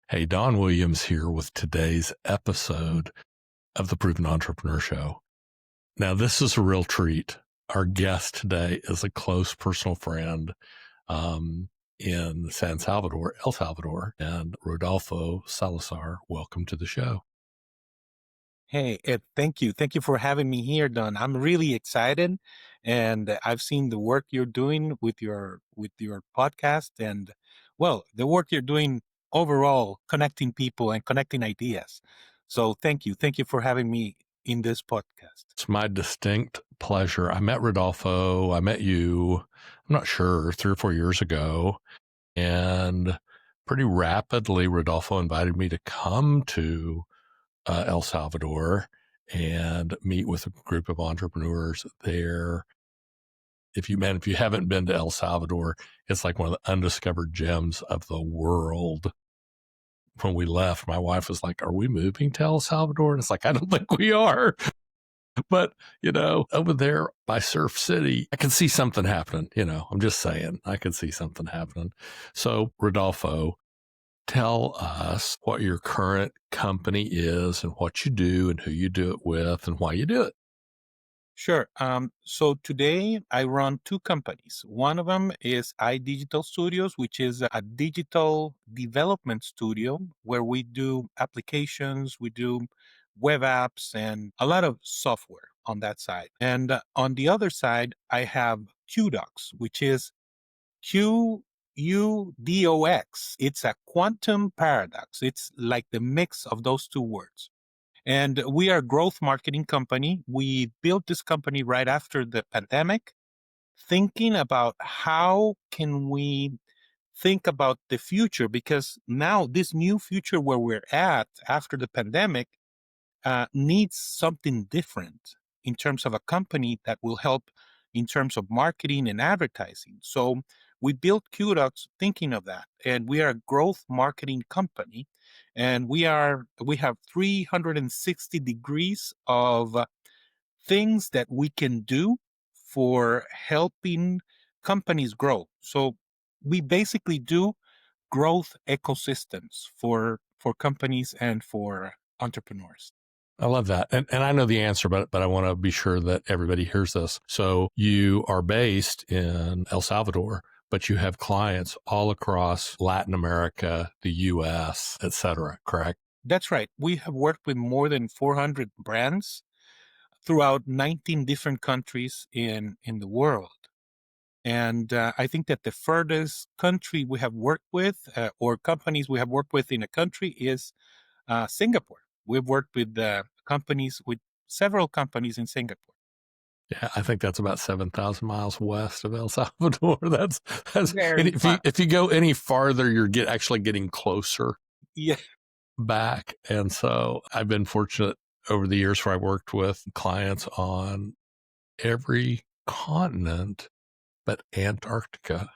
Hey, Don Williams here with today's episode of the Proven Entrepreneur Show. Now, this is a real treat. Our guest today is a close personal friend in San Salvador, El Salvador, and Rodolfo Salazar. Welcome to the show. Hey, Ed, thank you. Thank you for having me here, Don. I'm really excited, and I've seen the work you're doing with your podcast, and well, the work you're doing overall, connecting people and connecting ideas. So thank you for having me in this podcast. It's my distinct pleasure. I met Rodolfo. I met you, I'm not sure, 3 or 4 years ago. And pretty rapidly, Rodolfo invited me to come to El Salvador and meet with a group of entrepreneurs there. If you haven't been to El Salvador, it's like one of the undiscovered gems of the world. When we left, my wife was like, "Are we moving to El Salvador?" And it's like, I don't think we are. But, over there by Surf City, I can see something happening. I'm just saying, I can see something happening. So, Rodolfo, tell us what your current company is and what you do and who you do it with and why you do it. Sure. So today I run two companies. One of them is iDigital Studios, which is a digital development studio where we do applications, we do web apps, and a lot of software on that side. And on the other side, I have QDocs, which is QUDOX. It's a quantum paradox. It's like the mix of those two words. And we are a growth marketing company. We built this company right after the pandemic, thinking about how can we think about the future, because now this new future where we're at after the pandemic needs something different in terms of a company that will help in terms of marketing and advertising. So we built QDocs thinking of that, and we are a growth marketing company, and we have 360 degrees of things that we can do for helping companies grow. So we basically do growth ecosystems for companies and for entrepreneurs. I love that. And I know the answer, but I want to be sure that everybody hears this. So you are based in El Salvador, but you have clients all across Latin America, the US, et cetera, correct? That's right. We have worked with more than 400 brands throughout 19 different countries in the world. And I think that the furthest country we have worked with or companies we have worked with in a country is Singapore. We've worked with with several companies in Singapore. Yeah, I think that's about 7,000 miles west of El Salvador. That's and Very far. if you go any farther, you're actually getting closer Yeah. back. And so I've been fortunate over the years where I worked with clients on every continent but Antarctica.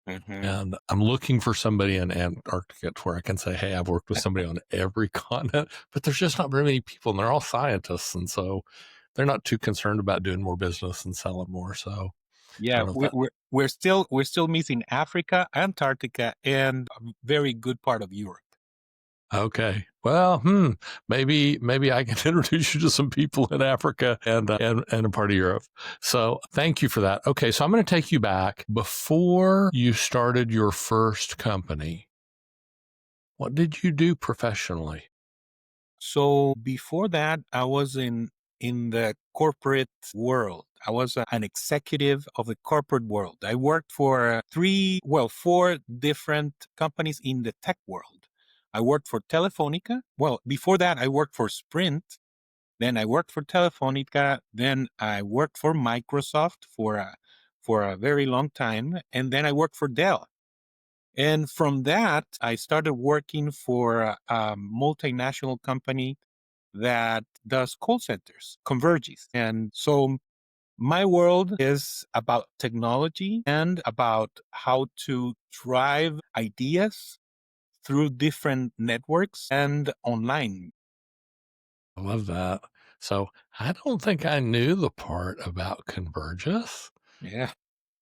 Mm-hmm. And I'm looking for somebody in Antarctica where I can say, hey, I've worked with somebody on every continent, but there's just not very many people and they're all scientists. And so they're not too concerned about doing more business and selling more. So I Yeah, don't know if we, that, we're still missing Africa, Antarctica, and a very good part of Europe. okay. Well, maybe I can introduce you to some people in Africa and a part of Europe. So thank you for that. Okay. So I'm going to take you back before you started your first company. What did you do professionally? So before that, I was in the corporate world. I was an executive of the corporate world. I worked for four different companies in the tech world. I worked for Telefónica. Well, before that, I worked for Sprint. Then I worked for Telefónica. Then I worked for Microsoft for a very long time, and then I worked for Dell. And from that, I started working for a multinational company that does call centers, Converges. And so my world is about technology and about how to drive ideas through different networks and online. I love that. So I don't think I knew the part about Convergys. Yeah.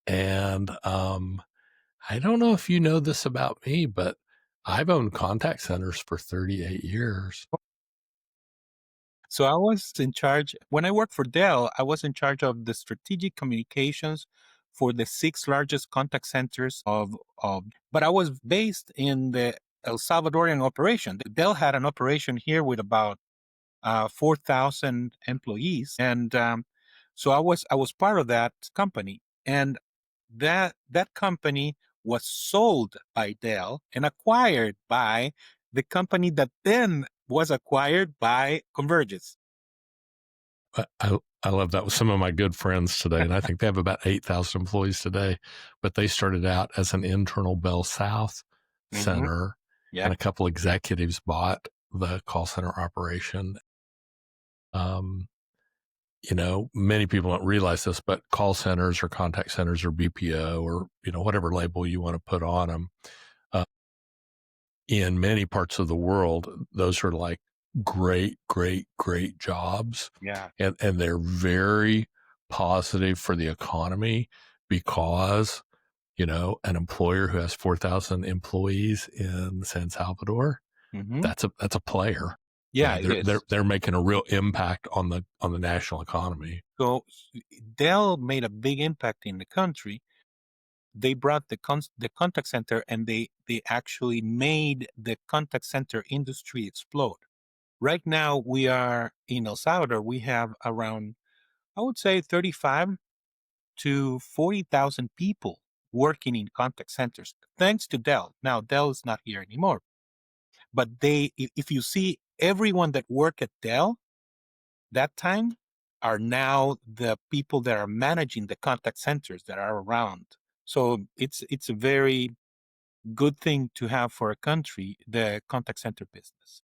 And I don't know if you know this about me, but I've owned contact centers for 38 years. So I was in charge when I worked for Dell. I was in charge of the strategic communications for the six largest contact centers of. But I was based in the El Salvadorian operation. Dell had an operation here with about 4,000 employees, and so I was part of that company, and that company was sold by Dell and acquired by the company that then was acquired by Convergys. I love that with some of my good friends today, and I think they have about 8,000 employees today, but they started out as an internal Bell South Mm-hmm. center, Yeah. and a couple executives bought the call center operation. Um, many people don't realize this, but call centers or contact centers or BPO or, whatever label you want to put on them, in many parts of the world, those are like great, great, great jobs. Yeah. And they're very positive for the economy because, an employer who has 4,000 employees in San Salvador, Mm-hmm. that's a player. Yeah, it is. They're making a real impact on the national economy. So Dell made a big impact in the country. They brought the contact center, and they actually made the contact center industry explode. Right now, we are in El Salvador. We have around, I would say, 35 to 40,000 people working in contact centers, thanks to Dell. Now, Dell is not here anymore, but if you see everyone that worked at Dell that time are now the people that are managing the contact centers that are around. So it's a very good thing to have for a country, the contact center business.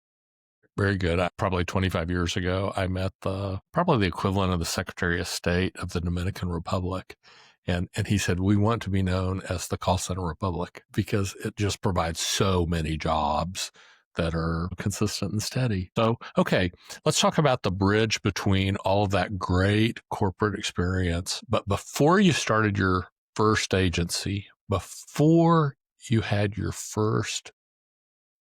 Very good. Probably 25 years ago, I met probably the equivalent of the Secretary of State of the Dominican Republic. And he said, we want to be known as the call center republic because it just provides so many jobs that are consistent and steady. So, okay, let's talk about the bridge between all of that great corporate experience. But before you started your first agency, before you had your first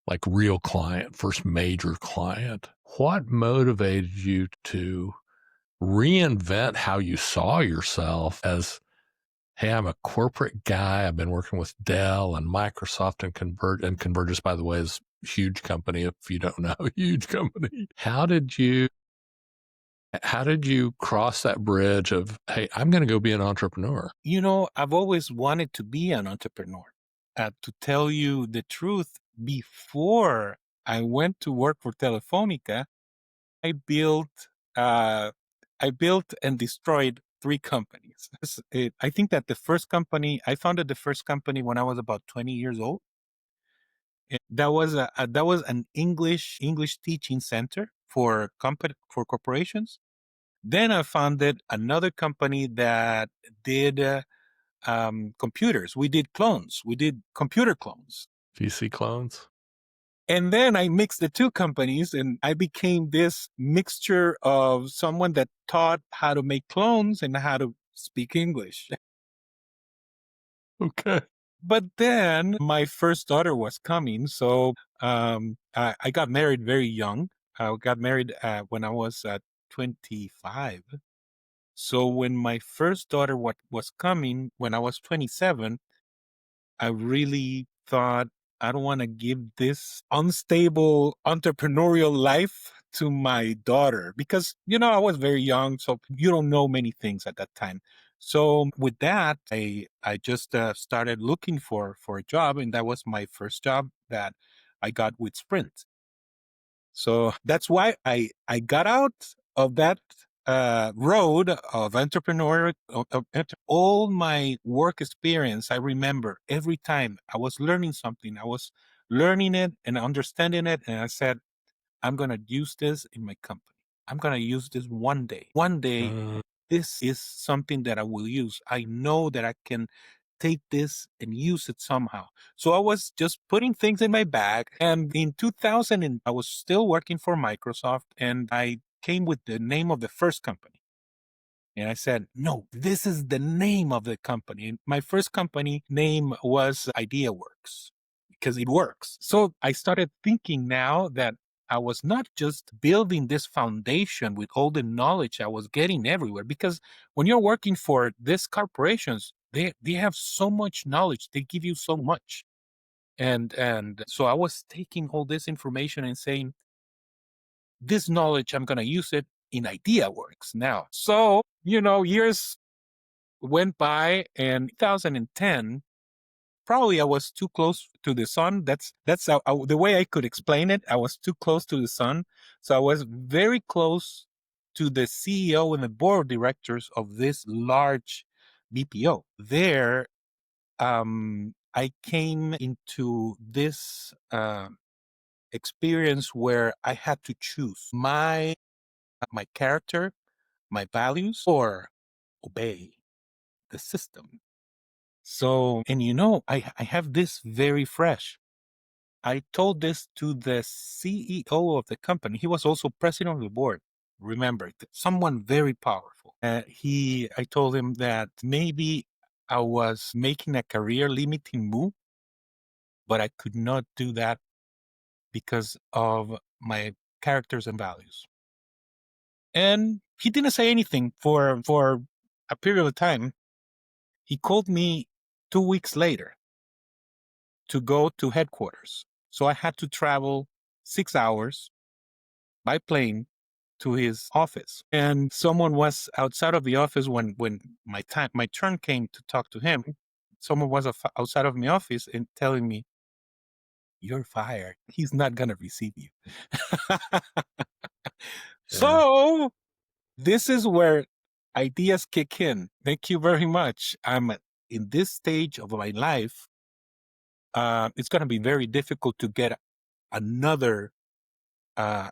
like real client, first major client, what motivated you to reinvent how you saw yourself as, hey, I'm a corporate guy. I've been working with Dell and Microsoft and Convergys, by the way, is a huge company. If you don't know, huge company. How did you cross that bridge of, hey, I'm going to go be an entrepreneur? I've always wanted to be an entrepreneur. To tell you the truth, before I went to work for Telefónica, I built, uh, I built and destroyed three companies. I think that I founded the first company when I was about 20 years old. And that was an English teaching center for corporations. Then I founded another company that did computers. We did clones. We did computer clones. VC clones? And then I mixed the two companies, and I became this mixture of someone that taught how to make clones and how to speak English. Okay. But then my first daughter was coming. So I got married very young. I got married when I was 25. So when my first daughter was coming, when I was 27, I really thought, I don't want to give this unstable entrepreneurial life to my daughter because, I was very young. So you don't know many things at that time. So with that, I just started looking for a job. And that was my first job that I got with Sprint. So that's why I got out of that road of entrepreneurial. All my work experience, I remember every time I was learning something, I was learning it and understanding it. And I said, I'm going to use this in my company. I'm going to use this one day. One day, this is something that I will use. I know that I can take this and use it somehow. So I was just putting things in my bag. And in 2000, I was still working for Microsoft, and I came with the name of the first company. And I said, no, this is the name of the company. And my first company name was IdeaWorks. because it works. So I started thinking now that I was not just building this foundation with all the knowledge I was getting everywhere, because when you're working for these corporations, they have so much knowledge, they give you so much. And so I was taking all this information and saying, this knowledge, I'm going to use it in IdeaWorks now. So, years went by, and 2010, probably I was too close to the sun. That's the way I could explain it. I was too close to the sun. So I was very close to the CEO and the board of directors of this large BPO. There, I came into this experience where I had to choose my character, my values, or obey the system. So, and I have this very fresh. I told this to the CEO of the company. He was also president of the board. Remember, someone very powerful. I told him that maybe I was making a career limiting move, but I could not do that because of my characters and values. And he didn't say anything for a period of time. He called me 2 weeks later to go to headquarters. So I had to travel 6 hours by plane to his office. And someone was outside of the office when my turn came to talk to him. Someone was outside of my office and telling me, "You're fired. He's not gonna receive you." Yeah. So this is where ideas kick in. Thank you very much. I'm in this stage of my life. It's going to be very difficult to get another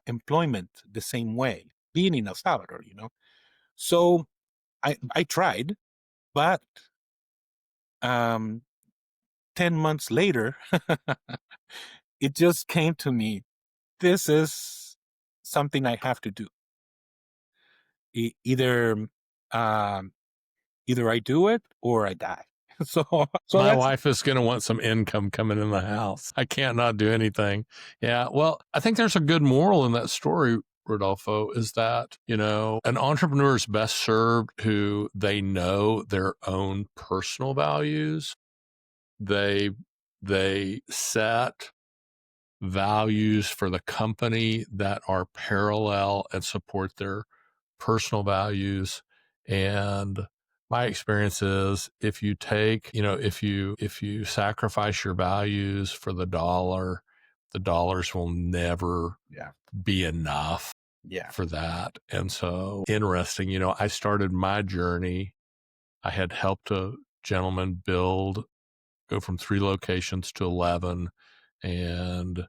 employment the same way, being in El Salvador. So I tried, but 10 months later, it just came to me. This is something I have to do. Either um, either I do it or I die. So My that's wife is going to want some income coming in the house. I can't not do anything. Yeah. Well, I think there's a good moral in that story, Rodolfo, is that, an entrepreneur is best served who they know their own personal values. They set values for the company that are parallel and support their personal values. And my experience is if you take, if you sacrifice your values for the dollars will never be enough for that. And so interesting, I started my journey. I had helped a gentleman go from 3 locations to 11. And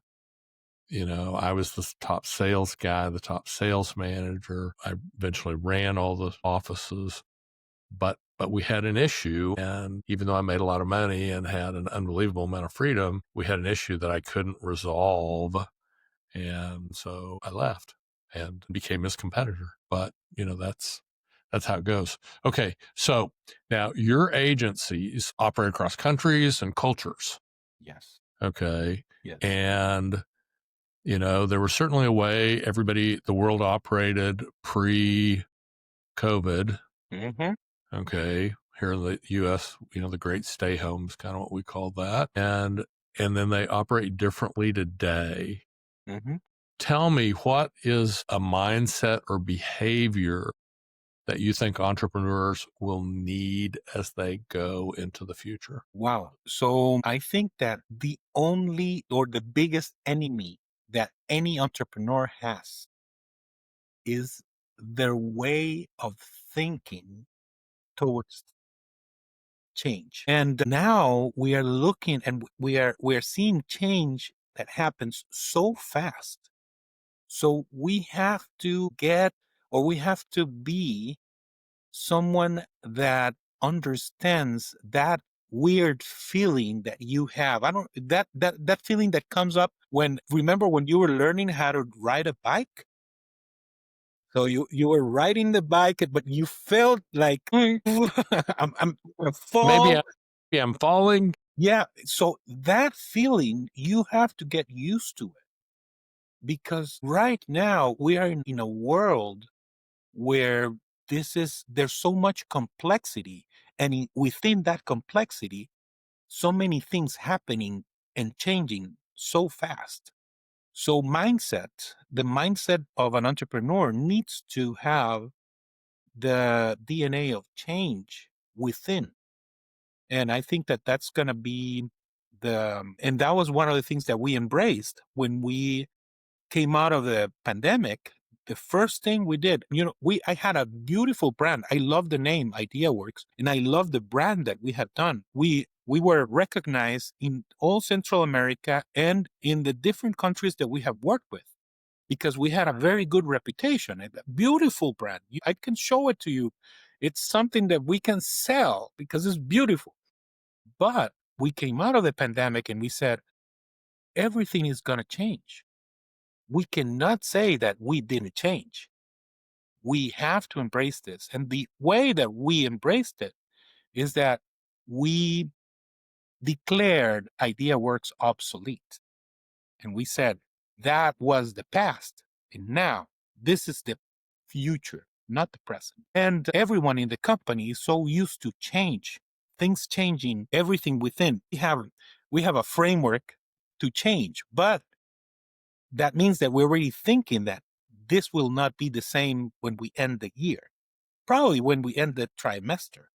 I was the top sales guy, the top sales manager. I eventually ran all the offices, but we had an issue. And even though I made a lot of money and had an unbelievable amount of freedom, we had an issue that I couldn't resolve. And so I left and became his competitor. But, that's how it goes. Okay. So now your agencies operate across countries and cultures. yes, Okay. yes. And there was certainly a way the world operated pre-COVID. Mm-hmm. Okay. Here in the US, the great stay home is kind of what we call that. And then they operate differently today. Mm-hmm. Tell me, what is a mindset or behavior that you think entrepreneurs will need as they go into the future? Wow. So I think that the only or the biggest enemy that any entrepreneur has is their way of thinking towards change. And now we are looking and we are seeing change that happens so fast. So we have to we have to be someone that understands that weird feeling that you have. I don't that feeling that comes up remember when you were learning how to ride a bike? So you were riding the bike, but you felt like I'm Maybe fall. I'm falling. Yeah. So that feeling, you have to get used to it because right now we are in a world where there's so much complexity. And within that complexity, so many things happening and changing so fast. So the mindset of an entrepreneur needs to have the DNA of change within. And I think that that's going to be and that was one of the things that we embraced when we came out of the pandemic. The first thing we did, I had a beautiful brand. I love the name IdeaWorks, and I love the brand that we had done. We were recognized in all Central America and in the different countries that we have worked with because we had a very good reputation, a beautiful brand. I can show it to you. It's something that we can sell because it's beautiful. But we came out of the pandemic and we said, everything is going to change. We cannot say that we didn't change. We have to embrace this. And the way that we embraced it is that we declared IdeaWorks obsolete. And we said that was the past. And now this is the future, not the present. And everyone in the company is so used to change, things changing, everything within. We have a framework to change, but that means that we're already thinking that this will not be the same when we end the year, probably when we end the trimester.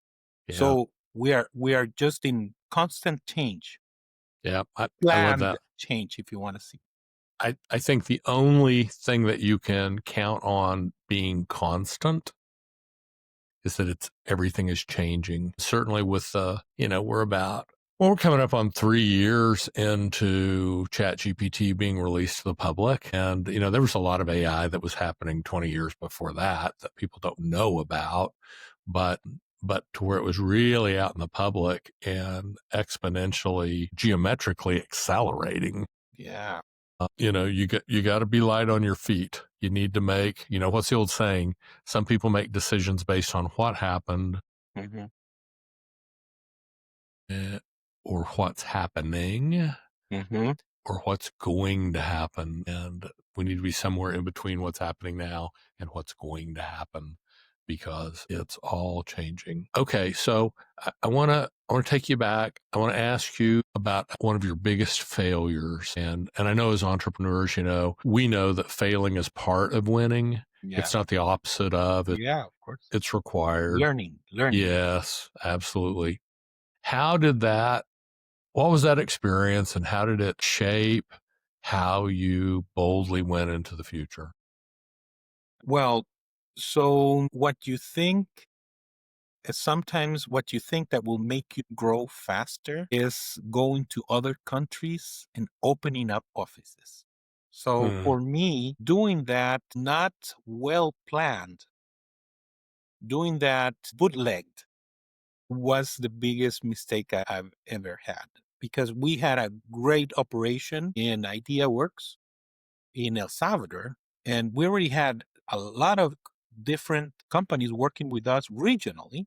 Yeah. So we are just in constant change, Yeah. I love planned that. change, if you want to see. I think the only thing that you can count on being constant is that everything is changing. Certainly with we're coming up on 3 years into ChatGPT being released to the public. And, there was a lot of AI that was happening 20 years before that people don't know about, but to where it was really out in the public and exponentially geometrically accelerating. Yeah. You got to be light on your feet. You need to make, what's the old saying? Some people make decisions based on what happened Hmm. eh, or what's happening Hmm. or what's going to happen. And we need to be somewhere in between what's happening now and what's going to happen because it's all changing. Okay. So I want to take you back. I want to ask you about one of your biggest failures. And I know as entrepreneurs, we know that failing is part of winning. Yeah. It's not the opposite of it. Yeah, of course. It's required. Learning. Yes, absolutely. How did that what was that experience and how did it shape how you boldly went into the future? Well, so sometimes what you think that will make you grow faster is going to other countries and opening up offices. So Mm, for me, doing that not well planned, doing that bootlegged was the biggest mistake I've ever had because we had a great operation in IdeaWorks in El Salvador, and we already had a lot of different companies working with us regionally.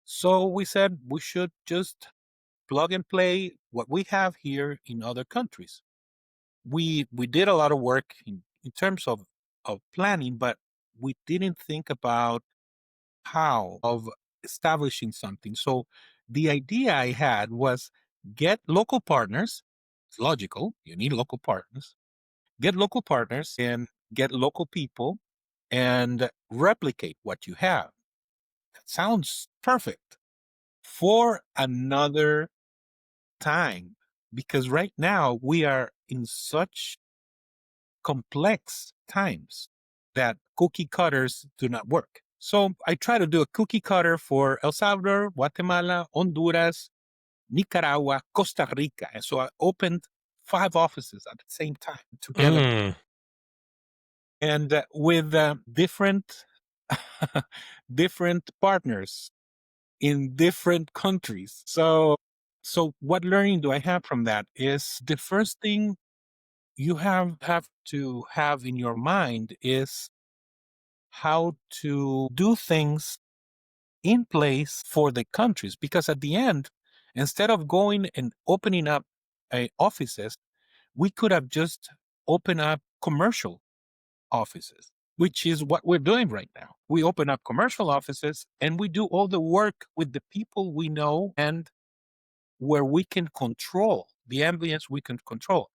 So we said we should just plug and play what we have here in other countries. We did a lot of work in terms of planning, but we didn't think about how of establishing something. So the idea I had was get local partners. It's logical. You need local partners. Get local partners and get local people and replicate what you have. That sounds perfect for another time because right now we are in such complex times that cookie cutters do not work. So I try to do a cookie cutter for El Salvador, Guatemala, Honduras, Nicaragua, Costa Rica. And so I opened 5 offices at the same time together mm, and with different different partners in different countries. So what learning do I have from that is the first thing you have to have in your mind is how to do things in place for the countries because at the end, Instead of going and opening up offices, we could have just opened up commercial offices, which is what we're doing right now. We open up commercial offices and we do all the work with the people we know and where we can control the ambience we can control.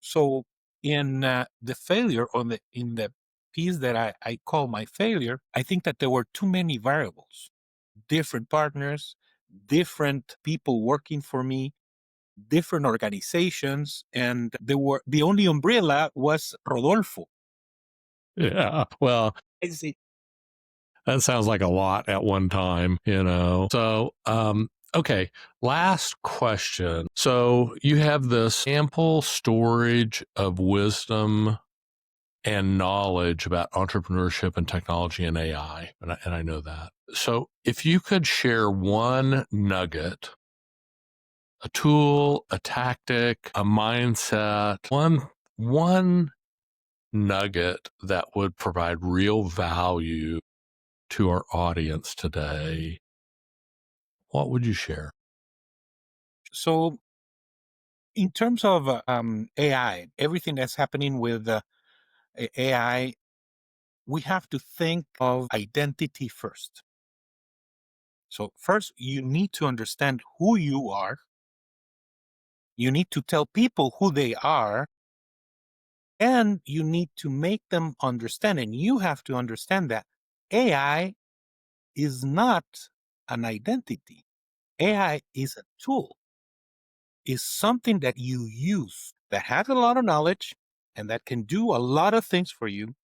So in the failure in the piece that I call my failure, I think that there were too many variables, different partners, different people working for me, different organizations, and the only umbrella was Rodolfo. Yeah. Well, I see. that sounds like a lot at one time, you know. So, okay, last question. So, you have this ample storage of wisdom and knowledge about entrepreneurship and technology and AI, and I know that. So, if you could share one nugget, a tool, a tactic, a mindset, one nugget that would provide real value to our audience today, what would you share? So in terms of AI, everything that's happening with AI, we have to think of identity first. So first, you need to understand who you are. You need to tell people who they are, and you need to make them understand. And you have to understand that AI is not an identity. AI is a tool, is something that you use that has a lot of knowledge and that can do a lot of things for you,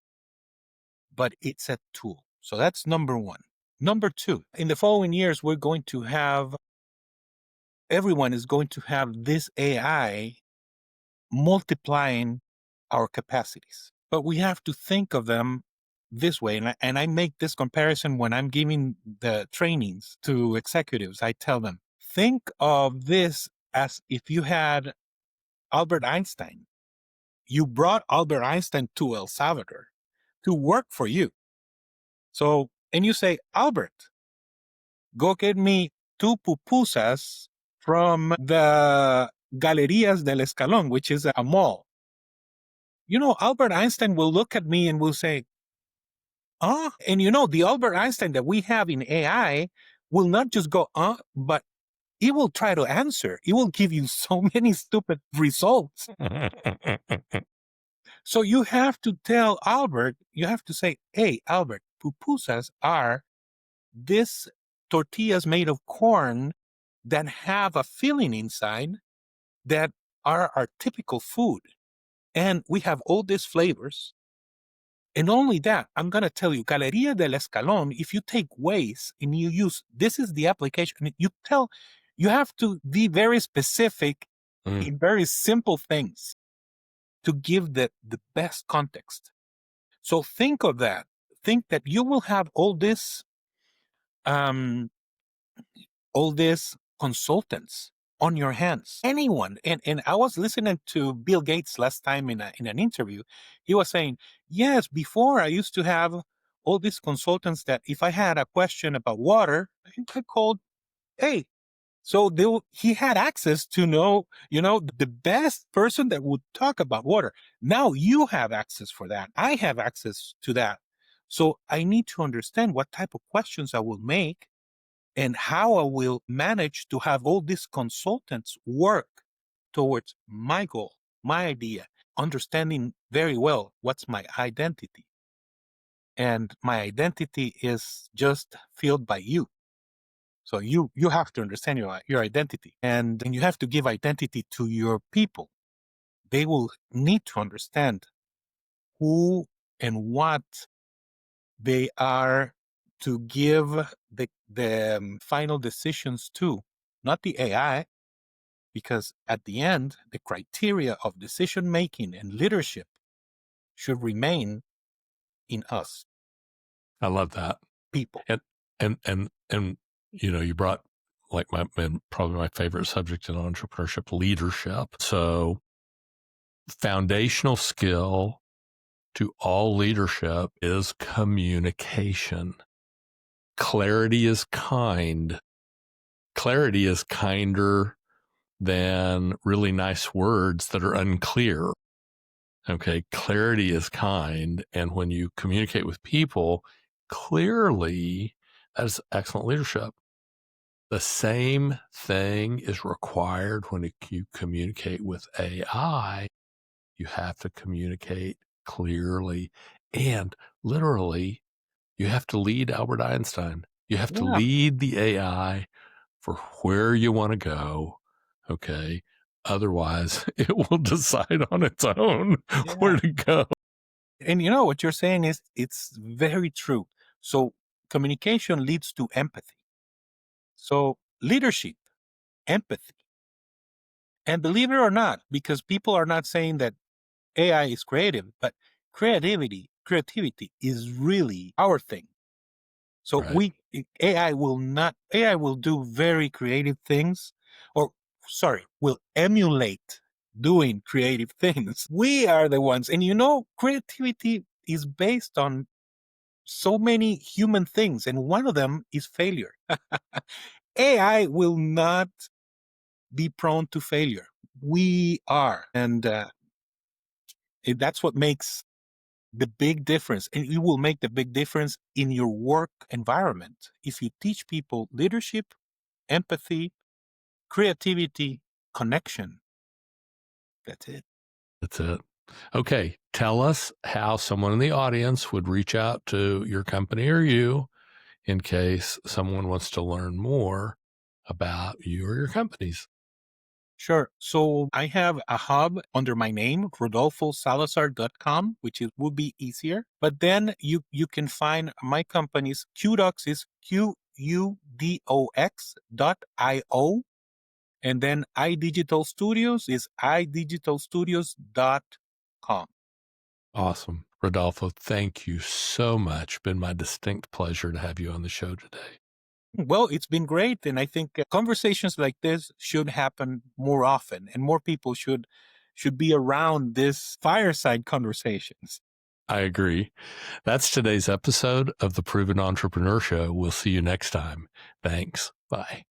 but it's a tool. So that's number one. Number two, in the following years, everyone is going to have this AI multiplying our capacities. But we have to think of them this way. And I make this comparison when I'm giving the trainings to executives. I tell them, think of this as if you had Albert Einstein. You brought Albert Einstein to El Salvador to work for you. So, and you say, Albert, go get me 2 pupusas from the Galerías del Escalón, which is a mall. You know, Albert Einstein will look at me and will say, and you know, the Albert Einstein that we have in AI will not just go, but it will try to answer. It will give you so many stupid results. So you have to tell Albert, you have to say, hey, Albert, pupusas are this tortillas made of corn that have a filling inside that are our typical food. And we have all these flavors. And only that, I'm going to tell you, Galería del Escalón, if you take ways and you use, this is the application, you have to be very specific in very simple things to give the best context. So think of that. Think that you will have all this consultants on your hands. Anyone. And I was listening to Bill Gates last time in an interview. He was saying, yes, before I used to have all these consultants that if I had a question about water, I called, hey. So he had access to know, the best person that would talk about water. Now you have access for that. I have access to that. So I need to understand what type of questions I will make and how I will manage to have all these consultants work towards my goal, my idea, understanding very well what's my identity. And my identity is just filled by you. So you have to understand your identity, and you have to give identity to your people. They will need to understand who and what they are to give the final decisions to, not the AI, because at the end, the criteria of decision making and leadership should remain in us. I love that. People. And you brought like probably my favorite subject in entrepreneurship, leadership. So foundational skill to all leadership is communication. Clarity is kind. clarity is kinder than really nice words that are unclear. Okay, clarity is kind. And when you communicate with people clearly, that is excellent leadership. The same thing is required when you communicate with AI. You have to communicate clearly and literally, you have to lead Albert Einstein. You have to Yeah. lead the AI for where you want to go. Okay. Otherwise, it will decide on its own where Yeah. to go. And you know what you're saying is it's very true. So communication leads to empathy. So leadership, empathy. And believe it or not, because people are not saying that AI is creative, but creativity is really our thing. So Right. AI will do very creative things, or sorry, will emulate doing creative things. We are the ones, and you know, creativity is based on so many human things, and one of them is failure. AI will not be prone to failure. We are, and that's what makes the big difference, and it will make the big difference in your work environment if you teach people leadership, empathy, creativity, connection. That's it. That's it. Okay. Tell us how someone in the audience would reach out to your company or you in case someone wants to learn more about you or your companies. Sure. So I have a hub under my name, rodolfosalazar.com, which is would be easier. But then you can find my company's QDocs is QUDOX.io. And then iDigital Studios is iDigitalstudios.com. Awesome. Rodolfo, thank you so much. Been my distinct pleasure to have you on the show today. Well, it's been great. And I think conversations like this should happen more often, and more people should be around this fireside conversations. I agree. That's today's episode of the Proven Entrepreneur Show. We'll see you next time. Thanks. Bye.